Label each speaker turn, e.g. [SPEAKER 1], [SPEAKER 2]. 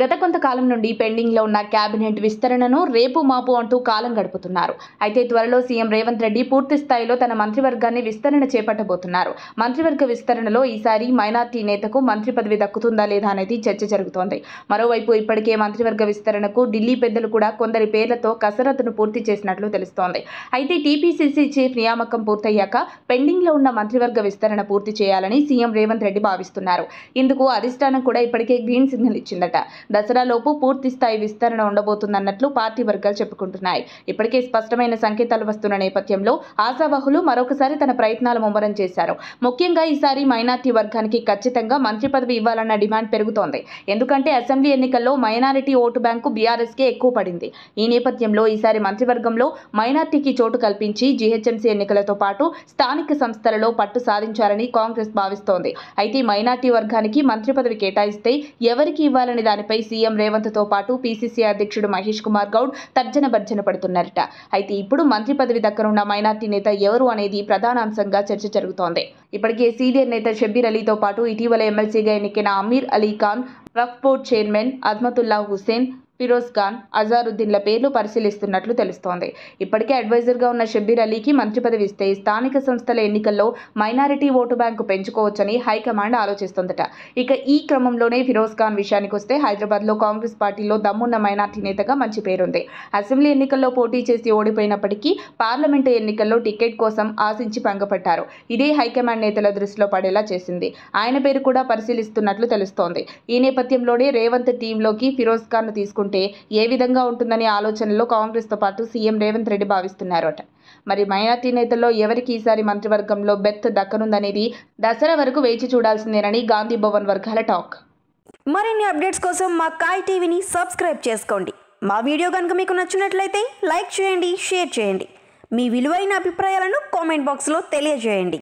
[SPEAKER 1] గత కొంతకాలం నుండి పెండింగ్లో ఉన్న కేబినెట్ విస్తరణను రేపు మాపు అంటూ కాలం గడుపుతున్నారు. అయితే త్వరలో సీఎం రేవంత్ రెడ్డి పూర్తి స్థాయిలో తన మంత్రివర్గాన్ని విస్తరణ చేపట్టబోతున్నారు. మంత్రివర్గ విస్తరణలో ఈసారి మైనార్టీ నేతకు మంత్రి పదవి దక్కుతుందా లేదా అనేది చర్చ జరుగుతోంది. మరోవైపు ఇప్పటికే మంత్రివర్గ విస్తరణకు ఢిల్లీ పెద్దలు కూడా కొందరి పేర్లతో కసరత్తును పూర్తి చేసినట్లు తెలుస్తోంది. అయితే టీపీసీసీ చీఫ్ నియామకం పూర్తయ్యాక పెండింగ్లో ఉన్న మంత్రివర్గ విస్తరణ పూర్తి చేయాలని సీఎం రేవంత్ రెడ్డి భావిస్తున్నారు. ఇందుకు అధిష్టానం కూడా ఇప్పటికే గ్రీన్ సిగ్నల్ ఇచ్చిందట. దసరాలోపు పూర్తి స్థాయి విస్తరణ ఉండబోతున్నట్లు పార్టీ వర్గాలు చెప్పుకుంటున్నాయి. ఇప్పటికే స్పష్టమైన సంకేతాలు వస్తున్న నేపథ్యంలో ఆశావహులు మరొకసారి తన ప్రయత్నాలు ముమ్మరం చేశారు. ముఖ్యంగా ఈసారి మైనార్టీ వర్గానికి ఖచ్చితంగా మంత్రి పదవి ఇవ్వాలన్న డిమాండ్ పెరుగుతోంది. ఎందుకంటే అసెంబ్లీ ఎన్నికల్లో మైనారిటీ ఓటు బ్యాంకు బీఆర్ఎస్కే ఎక్కువ పడింది. ఈ నేపథ్యంలో ఈసారి మంత్రివర్గంలో మైనార్టీకి చోటు కల్పించి జీహెచ్ఎంసీ ఎన్నికలతో పాటు స్థానిక సంస్థలలో పట్టు సాధించాలని కాంగ్రెస్ భావిస్తోంది. అయితే మైనార్టీ వర్గానికి మంత్రి పదవి కేటాయిస్తే ఎవరికి ఇవ్వాలని దానిపై సీఎం రేవంత్ తో పాటు పీసీసీ అధ్యక్షుడు మహేష్ కుమార్ గౌడ్ తర్జన భర్జన పడుతున్నారట. అయితే ఇప్పుడు మంత్రి పదవి దక్కనున్న మైనార్టీ నేత ఎవరు అనేది ప్రధాన అంశంగా చర్చ జరుగుతోంది. ఇప్పటికే సీనియర్ నేత షబ్బీర్ అలీతో పాటు ఇటీవల ఎమ్మెల్సీగా ఎన్నికైన అమీర్ అలీ ఖాన్, వక్ఫ్ బోర్డ్ చైర్మన్ అజ్మతుల్లా హుసేన్, ఫిరోజ్ ఖాన్, అజారుద్దీన్ల పేర్లు పరిశీలిస్తున్నట్లు తెలుస్తోంది. ఇప్పటికే అడ్వైజర్గా ఉన్న షబ్బీర్ అలీకి మంత్రి పదవి ఇస్తే స్థానిక సంస్థల ఎన్నికల్లో మైనారిటీ ఓటు బ్యాంకు పెంచుకోవచ్చని హైకమాండ్ ఆలోచిస్తోందట. ఇక ఈ క్రమంలోనే ఫిరోజ్ ఖాన్ విషయానికి వస్తే హైదరాబాద్లో కాంగ్రెస్ పార్టీలో దమ్మున్న మైనార్టీ నేతగా మంచి పేరుంది. అసెంబ్లీ ఎన్నికల్లో పోటీ చేసి ఓడిపోయినప్పటికీ పార్లమెంటు ఎన్నికల్లో టికెట్ కోసం ఆశించి భంగపట్టారు. ఇదే హైకమాండ్ నేతల దృష్టిలో పడేలా చేసింది. ఆయన పేరు కూడా పరిశీలిస్తున్నట్లు తెలుస్తోంది. ఈ నేపథ్యంలోనే రేవంత్ టీంలోకి ఫిరోజ్ ఖాన్ తీసుకుంటే ఏ విధంగా ఉంటుందనే ఆలోచనలో కాంగ్రెస్ తో పాటు సీఎం రేవంత్ రెడ్డి భావిస్తున్నారట. మరి మైనార్టీ నేతల్లో ఎవరికి ఈసారి మంత్రివర్గంలో బెర్త్ దక్కనుందనేది దసరా వరకు వేచి చూడాల్సిందేనని గాంధీ భవన్ వర్గాల టాక్.
[SPEAKER 2] మరిన్ని అప్డేట్స్ కోసం మా కాయ్ టీవీని సబ్స్క్రైబ్ చేసుకోండి. మా వీడియో కనుక మీకు నచ్చినట్లయితే లైక్ చేయండి, షేర్ చేయండి. మీ విలువైన అభిప్రాయాలను కామెంట్ బాక్స్లో తెలియజేయండి.